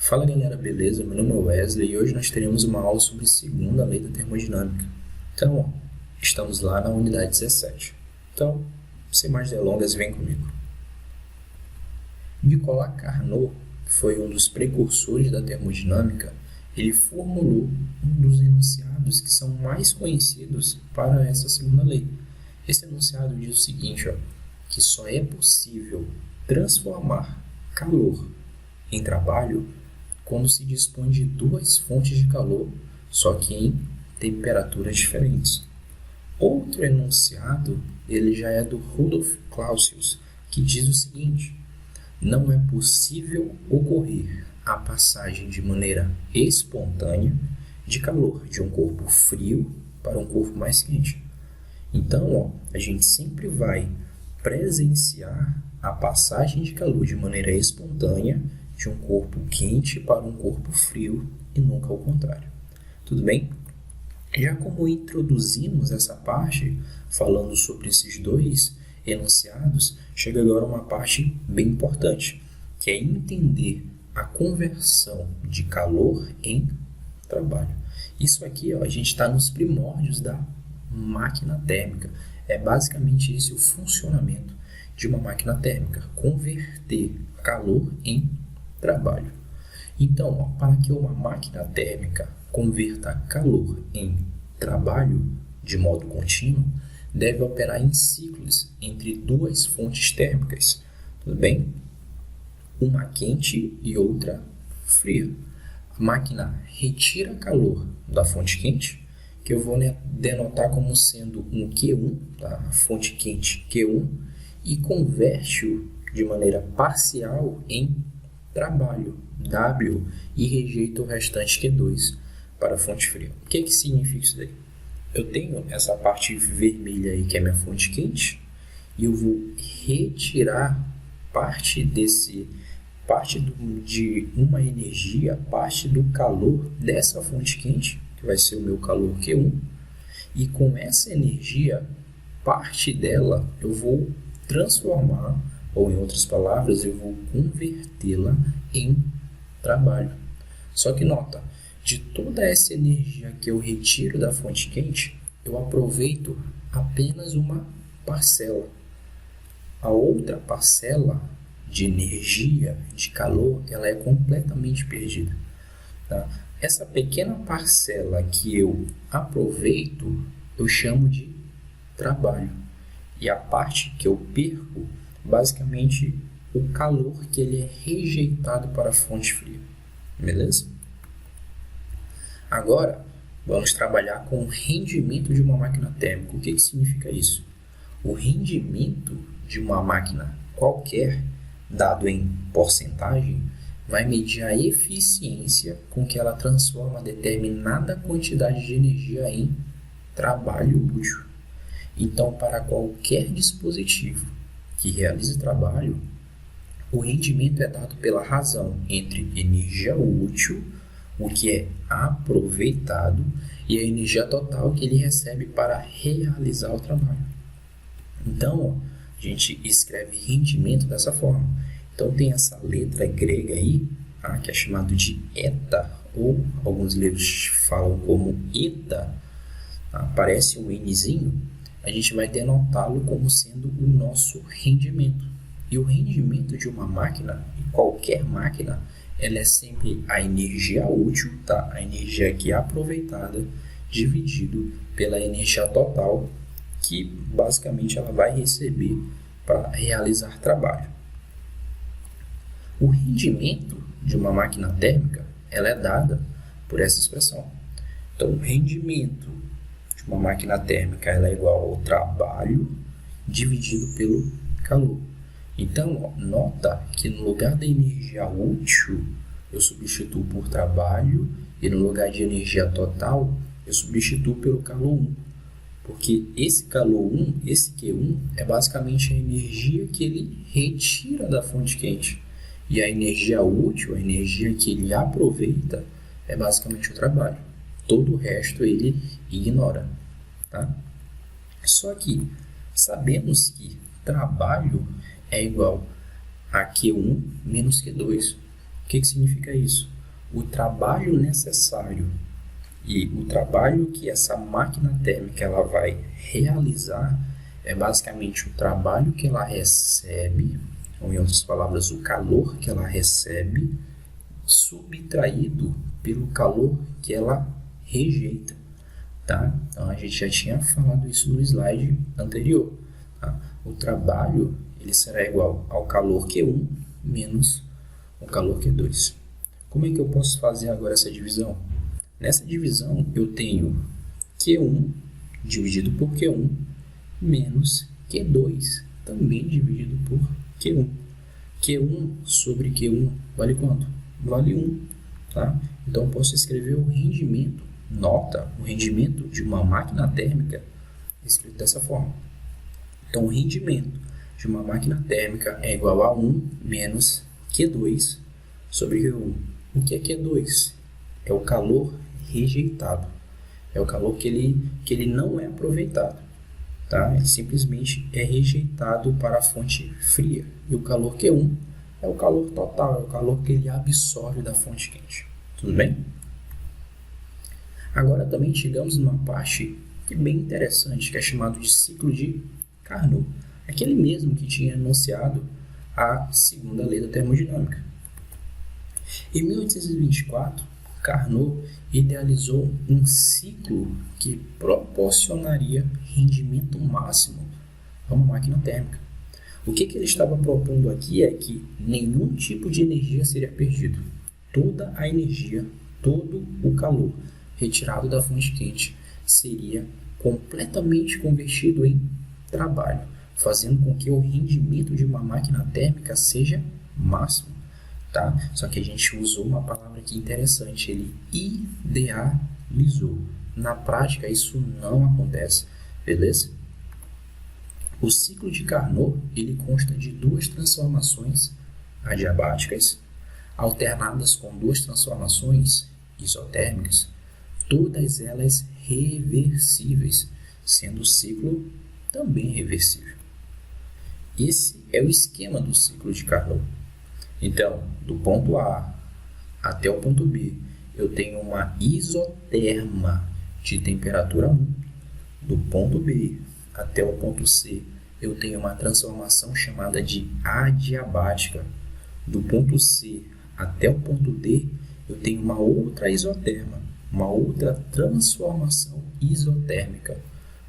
Fala galera, beleza? Meu nome é Wesley e hoje nós teremos uma aula sobre segunda lei da termodinâmica. Então, estamos lá na unidade 17. Então, sem mais delongas, vem comigo. Nicolas Carnot foi um dos precursores da termodinâmica. Ele formulou um dos enunciados que são mais conhecidos para essa segunda lei. Esse enunciado diz o seguinte, que só é possível transformar calor em trabalho quando se dispõe de duas fontes de calor, só que em temperaturas diferentes. Outro enunciado, ele já é do Rudolf Clausius, que diz o seguinte: não é possível ocorrer a passagem de maneira espontânea de calor de um corpo frio para um corpo mais quente. Então, a gente sempre vai presenciar a passagem de calor de maneira espontânea de um corpo quente para um corpo frio e nunca ao contrário. Tudo bem? Já como introduzimos essa parte, falando sobre esses dois enunciados, chega agora uma parte bem importante, que é entender a conversão de calor em trabalho. Isso aqui, a gente está nos primórdios da máquina térmica. É basicamente esse o funcionamento de uma máquina térmica, converter calor em trabalho. Então, para que uma máquina térmica converta calor em trabalho de modo contínuo, deve operar em ciclos entre duas fontes térmicas, tudo bem? Uma quente e outra fria. A máquina retira calor da fonte quente, que eu vou denotar como sendo um Q1, tá? A fonte quente Q1, e converte-o de maneira parcial em trabalho, W, e rejeita o restante Q2 para a fonte fria. O que significa isso daí? Eu tenho essa parte vermelha aí, que é minha fonte quente, e eu vou retirar parte de uma energia, parte do calor dessa fonte quente, que vai ser o meu calor Q1, e com essa energia, parte dela eu vou transformar, ou em outras palavras, eu vou convertê-la em trabalho. Só que nota, de toda essa energia que eu retiro da fonte quente, eu aproveito apenas uma parcela. A outra parcela de energia, de calor, ela é completamente perdida. Tá? Essa pequena parcela que eu aproveito, eu chamo de trabalho. E a parte que eu perco, basicamente, o calor que ele é rejeitado para a fonte fria. Beleza? Agora, vamos trabalhar com o rendimento de uma máquina térmica. O que significa isso? O rendimento de uma máquina qualquer, dado em porcentagem, vai medir a eficiência com que ela transforma determinada quantidade de energia em trabalho útil. Então, para qualquer dispositivo que realize trabalho, o rendimento é dado pela razão entre energia útil, o que é aproveitado, e a energia total que ele recebe para realizar o trabalho. Então, a gente escreve rendimento dessa forma. Então, tem essa letra grega aí, que é chamado de eta, ou alguns livros falam como eta, aparece um Nzinho, a gente vai denotá-lo como sendo o nosso rendimento. E o rendimento de uma máquina, qualquer máquina, ela é sempre a energia útil, tá? A energia que é aproveitada, dividido pela energia total, que basicamente ela vai receber para realizar trabalho. O rendimento de uma máquina térmica, ela é dada por essa expressão. Então, o rendimento de uma máquina térmica, ela é igual ao trabalho dividido pelo calor. Então, nota que no lugar da energia útil, eu substituo por trabalho, e no lugar de energia total, eu substituo pelo calor 1. Porque esse calor 1, esse Q1, é basicamente a energia que ele retira da fonte quente. E a energia útil, a energia que ele aproveita, é basicamente o trabalho. Todo o resto ele ignora. Tá? Só que sabemos que trabalho é igual a Q1 menos Q2. O que significa isso? o trabalho necessário e o trabalho que essa máquina térmica ela vai realizar é basicamente o trabalho que ela recebe, ou em outras palavras, o calor que ela recebe, subtraído pelo calor que ela rejeita. Tá? Então a gente já tinha falado isso no slide anterior. Tá? O trabalho ele será igual ao calor Q1 menos o calor Q2. Como é que eu posso fazer agora essa divisão? Nessa divisão eu tenho Q1 dividido por Q1 menos Q2 também dividido por Q1. Q1 sobre Q1 vale quanto? Vale 1. Tá? Então eu posso escrever o rendimento. Nota, o rendimento de uma máquina térmica escrito dessa forma. Então o rendimento de uma máquina térmica é igual a 1 menos Q2 sobre Q1. O que é Q2? É o calor rejeitado. É o calor que ele não é aproveitado. Tá? Ele simplesmente é rejeitado para a fonte fria. E o calor Q1 é o calor total, é o calor que ele absorve da fonte quente. Tudo bem? Agora também chegamos numa parte que é bem interessante, que é chamado de ciclo de Carnot. Aquele mesmo que tinha enunciado a segunda lei da termodinâmica. Em 1824, Carnot idealizou um ciclo que proporcionaria rendimento máximo a uma máquina térmica. O que ele estava propondo aqui é que nenhum tipo de energia seria perdido. Toda a energia, todo o calor retirado da fonte quente seria completamente convertido em trabalho, fazendo com que o rendimento de uma máquina térmica seja máximo. Tá? Só que a gente usou uma palavra aqui interessante, ele idealizou. Na prática isso não acontece, beleza? O ciclo de Carnot ele consta de duas transformações adiabáticas, alternadas com duas transformações isotérmicas, todas elas reversíveis, sendo o ciclo também reversível. Esse é o esquema do ciclo de Carnot. Então, do ponto A até o ponto B, eu tenho uma isoterma de temperatura 1. Do ponto B até o ponto C, eu tenho uma transformação chamada de adiabática. Do ponto C até o ponto D, eu tenho uma outra isoterma, uma outra transformação isotérmica.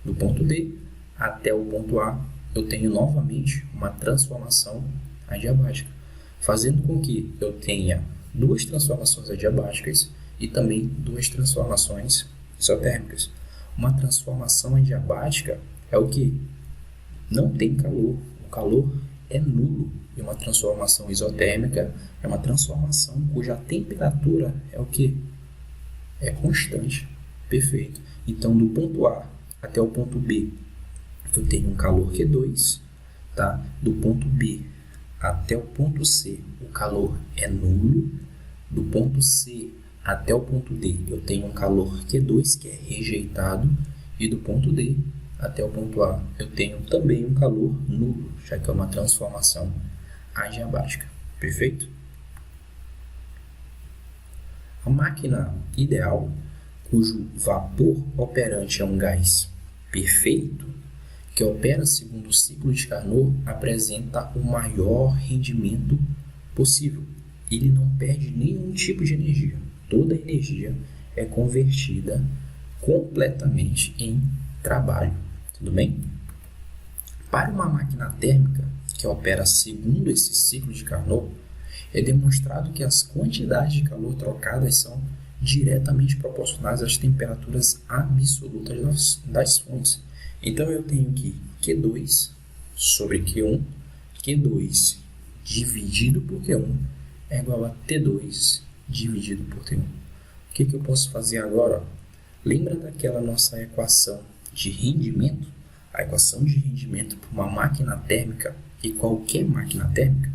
Do ponto D até o ponto A, eu tenho novamente uma transformação adiabática, fazendo com que eu tenha duas transformações adiabáticas e também duas transformações isotérmicas. Uma transformação adiabática é o que não tem calor, o calor é nulo. E uma transformação isotérmica é uma transformação cuja temperatura é o que? É constante. Perfeito. Então, do ponto A até o ponto B, eu tenho um calor Q2. Tá? Do ponto B até o ponto C, o calor é nulo. Do ponto C até o ponto D, eu tenho um calor Q2 que é rejeitado. E do ponto D até o ponto A, eu tenho também um calor nulo, já que é uma transformação adiabática. Perfeito? A máquina ideal, cujo vapor operante é um gás perfeito, que opera segundo o ciclo de Carnot, apresenta o maior rendimento possível. Ele não perde nenhum tipo de energia. Toda a energia é convertida completamente em trabalho. Tudo bem? Para uma máquina térmica que opera segundo esse ciclo de Carnot, é demonstrado que as quantidades de calor trocadas são diretamente proporcionais às temperaturas absolutas das fontes. Então eu tenho que Q2 sobre Q1, Q2 dividido por Q1 é igual a T2 dividido por T1. O que eu posso fazer agora? Lembra daquela nossa equação de rendimento? A equação de rendimento para uma máquina térmica e qualquer máquina térmica,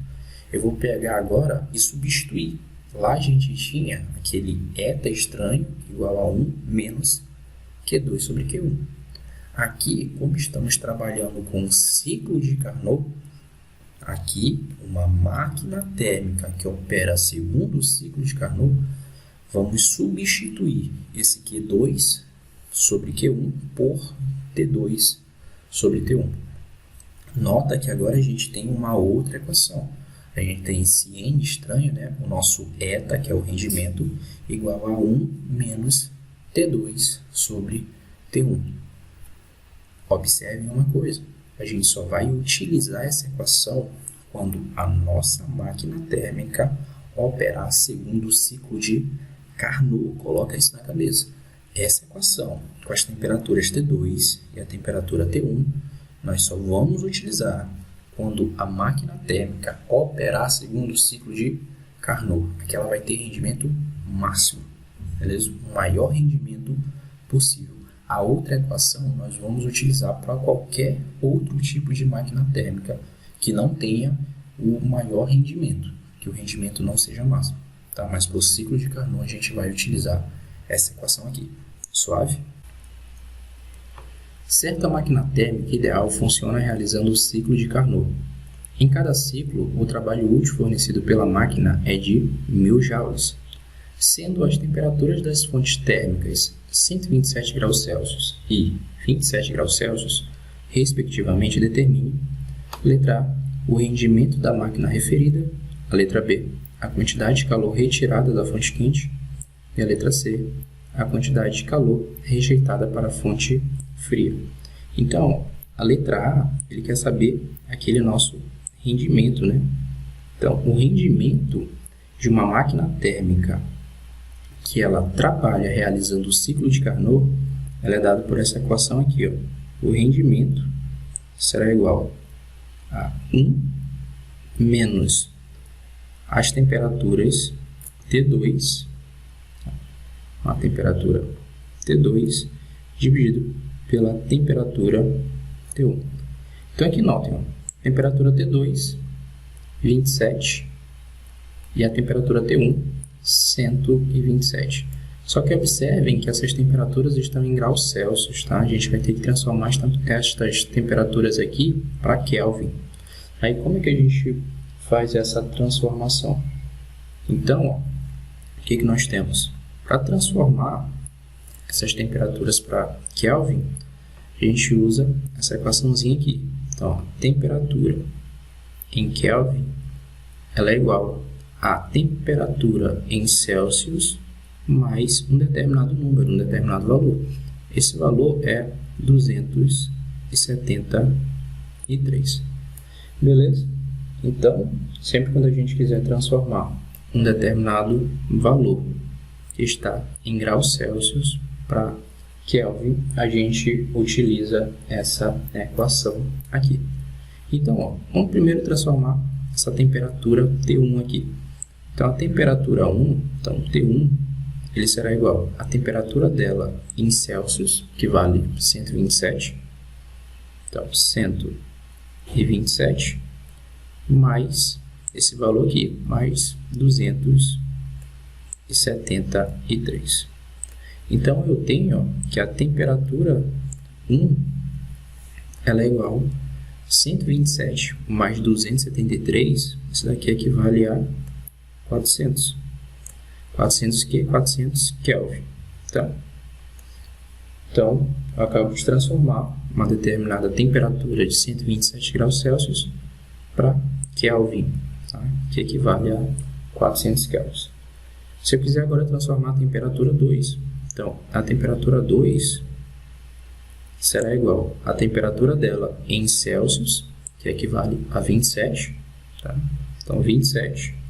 eu vou pegar agora e substituir. Lá a gente tinha aquele eta estranho igual a 1 menos Q2 sobre Q1. Aqui, como estamos trabalhando com o ciclo de Carnot, aqui uma máquina térmica que opera segundo o ciclo de Carnot, Vamos substituir esse Q2 sobre Q1 por T2 sobre T1. Nota que agora a gente tem uma outra equação. A gente tem esse N estranho, né? O nosso eta, que é o rendimento, igual a 1 menos T2 sobre T1. Observem uma coisa. A gente só vai utilizar essa equação quando a nossa máquina térmica operar segundo o ciclo de Carnot. Coloca isso na cabeça. Essa equação, com as temperaturas T2 e a temperatura T1, nós só vamos utilizar quando a máquina térmica operar segundo o ciclo de Carnot, que ela vai ter rendimento máximo, beleza? O maior rendimento possível. A outra equação nós vamos utilizar para qualquer outro tipo de máquina térmica que não tenha o maior rendimento, que o rendimento não seja máximo, tá? Mas para o ciclo de Carnot a gente vai utilizar essa equação aqui. Suave? Certa máquina térmica ideal funciona realizando o ciclo de Carnot. Em cada ciclo, o trabalho útil fornecido pela máquina é de 1000 joules, sendo as temperaturas das fontes térmicas 127 graus Celsius e 27 graus Celsius, respectivamente, determine: letra A, o rendimento da máquina referida; a letra B, a quantidade de calor retirada da fonte quente; e a letra C, a quantidade de calor rejeitada para a fonte fria. Então, a letra A, ele quer saber aquele nosso rendimento, né? Então, o rendimento de uma máquina térmica que ela trabalha realizando o ciclo de Carnot, ela é dado por essa equação aqui, ó. O rendimento será igual a 1 menos as temperaturas T2, a temperatura T2 dividido pela temperatura T1. Então aqui notem, ó, temperatura T2 27 e a temperatura T1 127. Só que observem que essas temperaturas estão em graus Celsius, tá? A gente vai ter que transformar estas temperaturas aqui para Kelvin. Aí como é que a gente faz essa transformação? Então, ó, o que nós temos? Para transformar essas temperaturas para Kelvin, a gente usa essa equaçãozinha aqui. Então, ó, temperatura em Kelvin, ela é igual a temperatura em Celsius mais um determinado número, um determinado valor. Esse valor é 273. Beleza? Então, sempre quando a gente quiser transformar um determinado valor que está em graus Celsius para Kelvin, a gente utiliza essa equação aqui. Então, ó, vamos primeiro transformar essa temperatura T1 aqui. Então, a temperatura 1, então T1, ele será igual à temperatura dela em Celsius, que vale 127. Então, 127 mais esse valor aqui, mais 273. Então, eu tenho que a temperatura 1 ela é igual a 127 mais 273, isso daqui equivale a 400. 400 que? 400 Kelvin. Então, eu acabo de transformar uma determinada temperatura de 127 graus Celsius para Kelvin, tá? Que equivale a 400 Kelvin. Se eu quiser agora transformar a temperatura 2, então, a temperatura 2 será igual à temperatura dela em Celsius, que equivale a 27, tá? Então, 27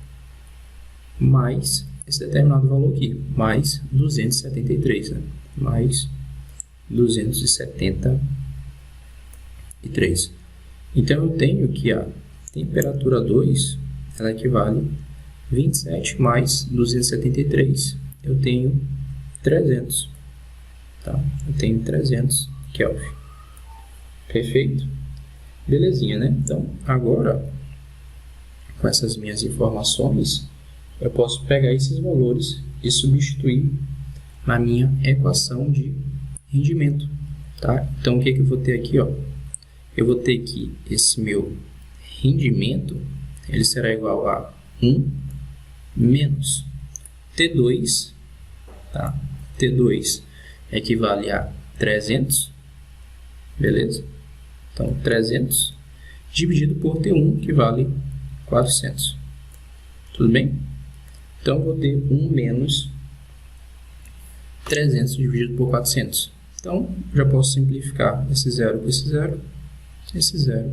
mais esse determinado valor aqui, mais 273, né? Mais 273. Então, eu tenho que a temperatura 2, ela equivale a 27 mais 273, eu tenho 300, tá? Eu tenho 300 Kelvin. Perfeito? Belezinha, né? Então, agora, com essas minhas informações, eu posso pegar esses valores e substituir na minha equação de rendimento, tá? Então, o que eu vou ter aqui, ó? Eu vou ter que esse meu rendimento, ele será igual a 1 menos T2 tá? T2 equivale a 300, beleza? Então, 300 dividido por T1, que vale 400. Tudo bem? Então, eu vou ter 1 menos 300 dividido por 400. Então, já posso simplificar esse 0 com esse 0, esse 0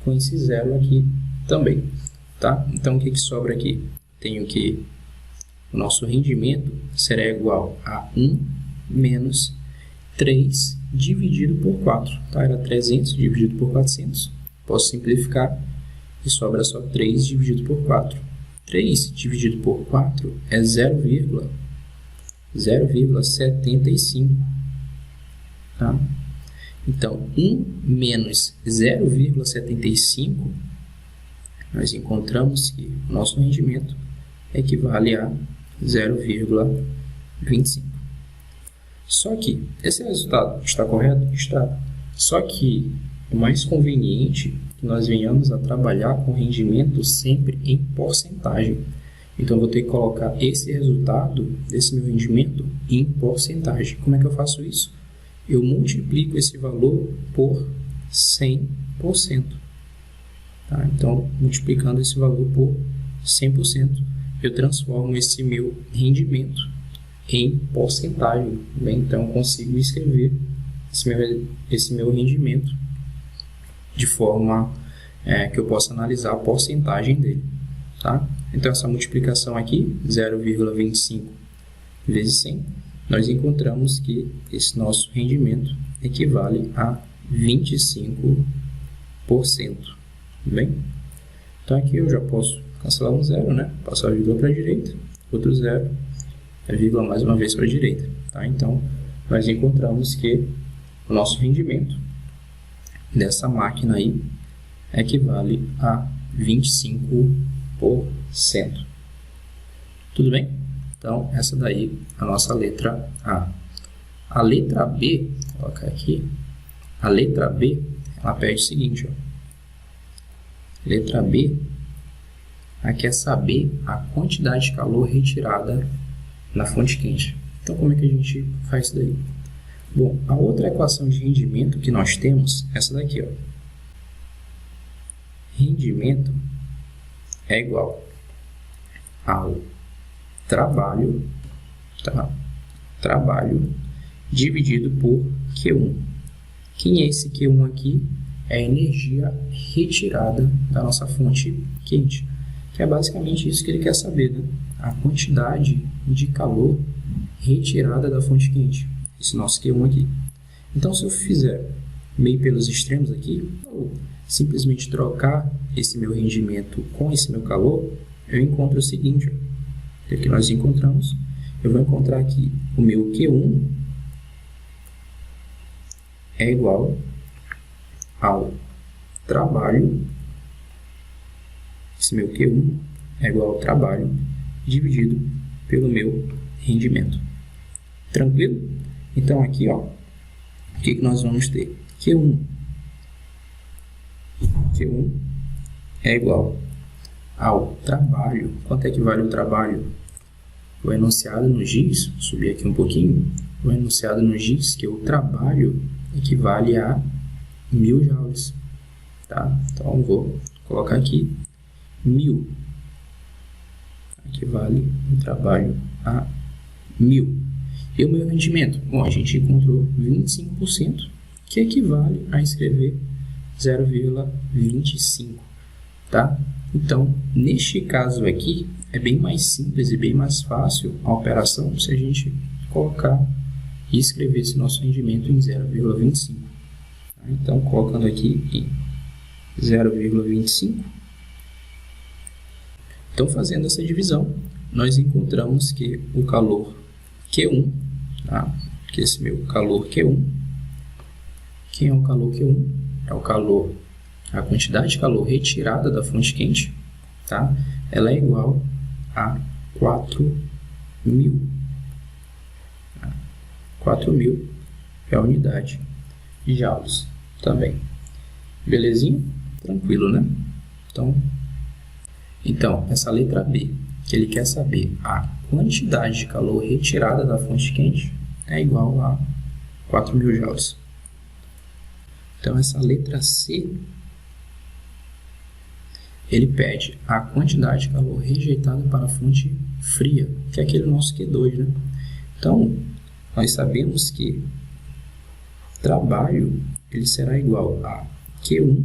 com esse 0 aqui também, tá? Então, o que sobra aqui? Tenho que o nosso rendimento será igual a 1 menos 3 dividido por 4, tá? Era 300 dividido por 400. Posso simplificar e sobra só 3 dividido por 4. 3 dividido por 4 é 0,75, tá? Então, 1 menos 0,75, nós encontramos que o nosso rendimento equivale a 0,25. Só que esse resultado está correto? Está. Só que o mais conveniente é que nós venhamos a trabalhar com rendimento sempre em porcentagem. Então, eu vou ter que colocar esse resultado desse meu rendimento em porcentagem. Como é que eu faço isso? Eu multiplico esse valor por 100%. Tá? Então, multiplicando esse valor por 100%, eu transformo esse meu rendimento em porcentagem. Bem? Então, eu consigo escrever esse meu rendimento de forma que eu possa analisar a porcentagem dele. Tá? Então, essa multiplicação aqui, 0,25 vezes 100, nós encontramos que esse nosso rendimento equivale a 25%. Bem? Então, aqui eu já posso cancelar um zero, né? Passar a vírgula para a direita, outro zero, a vírgula mais uma vez para a direita. Tá? Então, nós encontramos que o nosso rendimento dessa máquina aí equivale a 25%. Tudo bem? Então, essa daí é a nossa letra A. A letra B, vou colocar aqui, a letra B, ela pede o seguinte, ó. Letra B, aqui é saber a quantidade de calor retirada na fonte quente. Então, como é que a gente faz isso daí? Bom, a outra equação de rendimento que nós temos é essa daqui, ó. Rendimento é igual ao trabalho, tá? Trabalho dividido por Q1. Quem é esse Q1 aqui? É a energia retirada da nossa fonte quente, que é basicamente isso que ele quer saber, né? A quantidade de calor retirada da fonte quente, esse nosso Q1 aqui. Então, se eu fizer meio pelos extremos aqui, ou simplesmente trocar esse meu rendimento com esse meu calor, eu encontro o seguinte, ó. O que nós encontramos? Eu vou encontrar aqui o meu Q1 é igual ao trabalho, esse meu Q1 é igual ao trabalho dividido pelo meu rendimento. Tranquilo? Então, aqui, ó, o que nós vamos ter? Q1 é igual ao trabalho. Quanto é que vale o trabalho? O enunciado nos diz, subir aqui um pouquinho, o enunciado nos diz que o trabalho equivale a 1000 joules. Tá? Então, eu vou colocar aqui 1000. Equivale o trabalho a 1000. E o meu rendimento? Bom, a gente encontrou 25%, que equivale a escrever 0,25. Tá? Então, neste caso aqui, é bem mais simples e bem mais fácil a operação se a gente colocar e escrever esse nosso rendimento em 0,25. Tá? Então, colocando aqui em 0,25. Então, fazendo essa divisão, nós encontramos que o calor Q1, tá? Que esse meu calor Q1, quem é o calor Q1? É o calor, a quantidade de calor retirada da fonte quente, tá? Ela é igual a 4.000. 4.000 é a unidade de joules também. Belezinha? Tranquilo, né? Então, essa letra B, que ele quer saber a quantidade de calor retirada da fonte quente é igual a 4.000 joules. Então, essa letra C, ele pede a quantidade de calor rejeitada para a fonte fria, que é aquele nosso Q2, né? Então, nós sabemos que trabalho ele será igual a Q1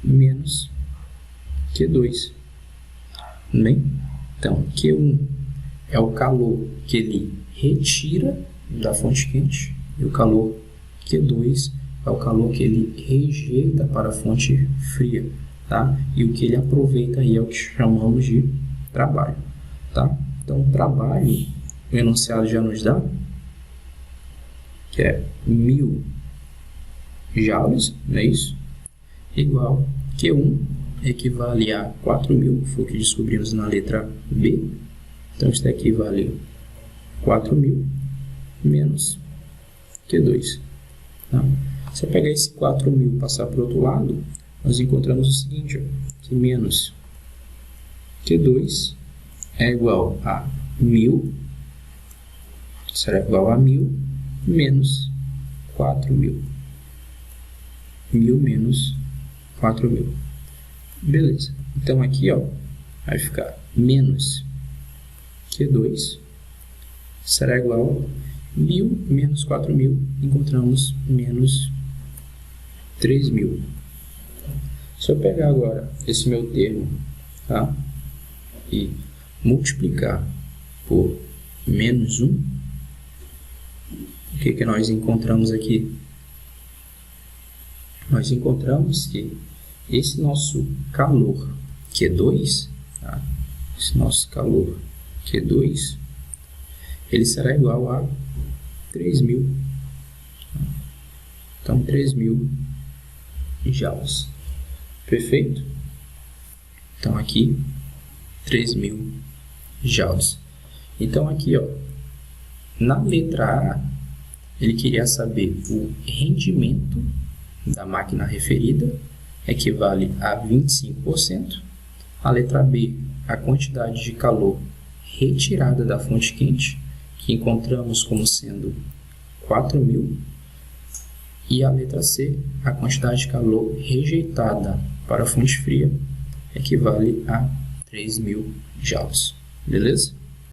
menos Q2. Bem? Então, Q1 é o calor que ele retira da fonte quente e o calor Q2 é o calor que ele rejeita para a fonte fria, tá? E o que ele aproveita aí é o que chamamos de trabalho, tá? Então, trabalho, o enunciado já nos dá, que é 1.000 joules, não é isso? Igual Q1 equivale a 4.000, foi o que descobrimos na letra B. Então, isso daqui vale 4.000 menos Q2. Tá? Se eu pegar esse 4.000 e passar para o outro lado, nós encontramos o seguinte, ó, que menos Q2 é igual a 1.000, será igual a 1.000 menos 4.000. 1.000 menos 4.000. Beleza. Então, aqui, ó, vai ficar menos Q2 será igual a 1.000 menos 4.000. Encontramos menos 3.000. Se eu pegar agora esse meu termo, tá? E multiplicar por menos 1, o que nós encontramos aqui? Nós encontramos que esse nosso calor Q2, tá? Esse nosso calor Q2, ele será igual a 3.000. Então, 3.000 joules. Perfeito? Então, aqui, 3.000 joules. Então, aqui, ó, na letra A, ele queria saber o rendimento da máquina referida, equivale a 25%. A letra B, a quantidade de calor retirada da fonte quente, que encontramos como sendo 4.000. E a letra C, a quantidade de calor rejeitada para a fonte fria, equivale a 3.000 joules. Beleza?